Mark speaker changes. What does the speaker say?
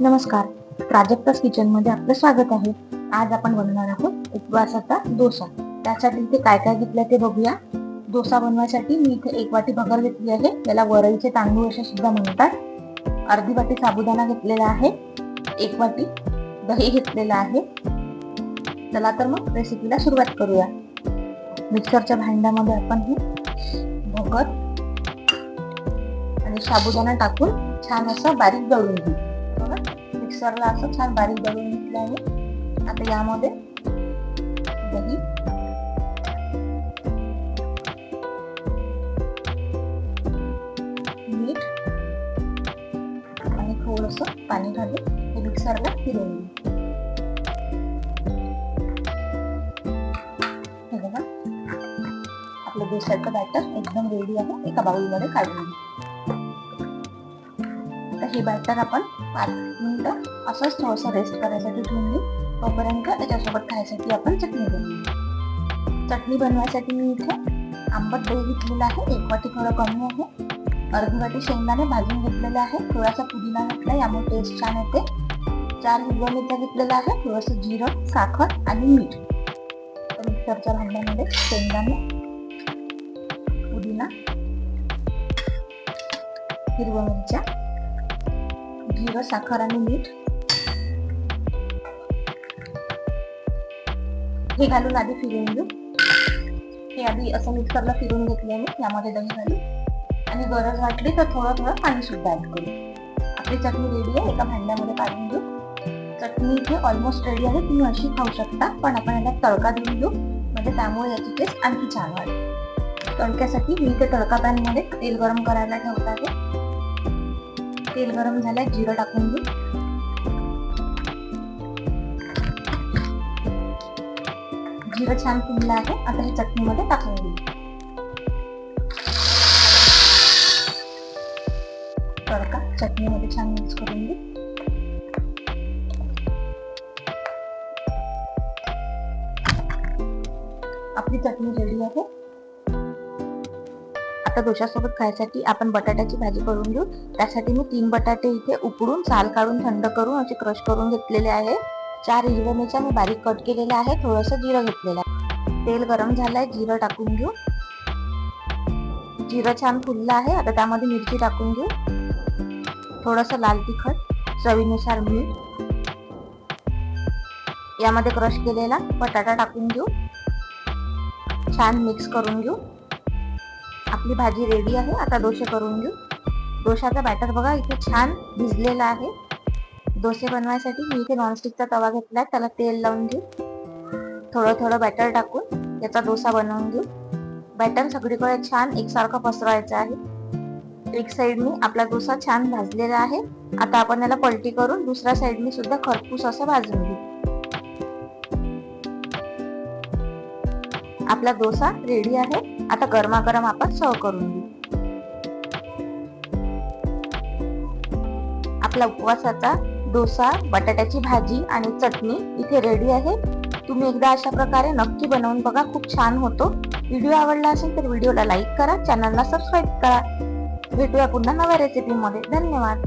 Speaker 1: नमस्कार, प्राजक्ता's किचन मध्ये आपलं स्वागत आहे. आज आपण बनवणार आहोत उपवासाचा डोसा. त्यासाठी इथे काय काय घेतलं ते बघूया. डोसा बनवण्यासाठी मी इथे 1 वाटी भगर घेतली आहे. त्याला वरईचे तांदूळ असे सुद्धा म्हणतात. अर्धी वाटी साबुदाणा घेतलेला आहे. 1 वाटी दही घेतलेला आहे. चला तर मग रेसिपीला सुरुवात करूया. मिक्सरच्या भांड्यामध्ये आपण ही भगर आणि साबुदाणा टाकून छान असं बारीक दळून घेऊ. मिक्सरला असं छान बारीक दळून घेतलं आहे. आता यामध्ये दही, मीठ आणि थोडंसं पाणी घालून हे मिक्सरला फिरवून घेऊ. हे बघा, आपलं डोस्याचं बॅटर एकदम रेडी आहे. एका बाउलमध्ये काढून घेऊ. हे बॅटर आपण 5 मिनिटं असंच थोडंसं रेस्ट करायसाठी ठेवून घेऊ. तोपर्यंत त्याच्यासोबत खायसाठी आपण चटणी बनवू. चटणी बनवायसाठी मी इथे आंबट दही घेतलेलं आहे. 1 वाटी थोडं कमी आहे. अर्धी वाटी शेंगदाणे भाजून घेतलेले आहे. थोडासा पुदिना घेतला, यामुळे टेस्ट छान येते. 4 हिरव्या मिरच्या घेतलेल्या आहे. थोडंसं जिरं, साखर आणि मीठ. मिक्सरच्या भांड्यामध्ये शेंगदाणे, पुदिना, हिरव्या मिरच्या, जिरं, साखर आणि मीठ हे घालून आधी फिरवून घेऊ. हे आधी असं मिक्सरला फिरवून घेतले आहे. यामध्ये दही घालू आणि गरज वाटली तर थोडं पाणी सुद्धा ऍड करू. आपली चटणी रेडी आहे. एका भांड्यामध्ये काढून घेऊ. चटणी इथे ऑलमोस्ट रेडी आहे. तुम्ही अशी खाऊ शकता, पण आपण याला तडका देऊन घेऊ, म्हणजे त्यामुळे याची टेस्ट आणखी छान वाढेल. तडक्यासाठी मी इथे तडका पॅन मध्ये तेल गरम करायला ठेवत आहे. तेल गरम झाल्यास जिरं टाकून घेऊ. जिरं छान फुललं आहे. आता हे चटणीमध्ये टाकून घेऊ. तडका चटणीमध्ये छान मिक्स करून घेऊ. आपली चटणी रेडी आहे. आता डोशासोबत खायसाठी आपण बटाट्याची भाजी करून घेऊ. त्यासाठी मी 3 बटाटे इथे उकडून साल काढून थंड करून असे क्रश करून घेतलेले आहे. 4 हिरव्या मिरच्या मी बारीक कट केलेल्या आहे. थोडंसं जिरं घेतलेलं आहे. तेल गरम झालंय, जिरं टाकून घेऊ. जिरं छान फुललं आहे. आता त्यामध्ये मिरची टाकून घेऊ. थोडंसं लाल तिखट, चवीनुसार मीठ, यामध्ये क्रश केलेला बटाटा टाकून घेऊ. छान मिक्स करून घेऊ. आपली भाजी रेडी आहे. आता डोसे करून घेऊ. डोशाचा बॅटर बघा इथे छान भिजलेला आहे. डोसे बनवायसाठी मी इथे नॉनस्टिकचा तवा घेतलाय. त्याला तेल लावून घेऊ. थोडं बॅटर टाकून याचा डोसा बनवून घेऊ. बॅटर सगळीकडे छान एकसारखं पसरवायचं आहे. एक साइडनी आपला डोसा छान भाजलेला आहे. आता आपण याला पलटी करून दुसऱ्या साइडनी सुद्धा खरपूस असं भाजून घेऊ. आपला डोसा रेडी आहे. आता गरमागरम आपण सर्व करून घेऊ. आपला उपवासाचा डोसा, बटाट्याची भाजी आणि चटणी इथे रेडी आहे. तुम्ही एकदा अशा प्रकारे नक्की बनवून बघा, खूप छान होतो. व्हिडिओ आवडला असेल तर व्हिडिओला लाईक करा, चॅनलला सबस्क्राईब करा. भेटूया पुन्हा नव्या रेसिपीमध्ये. धन्यवाद.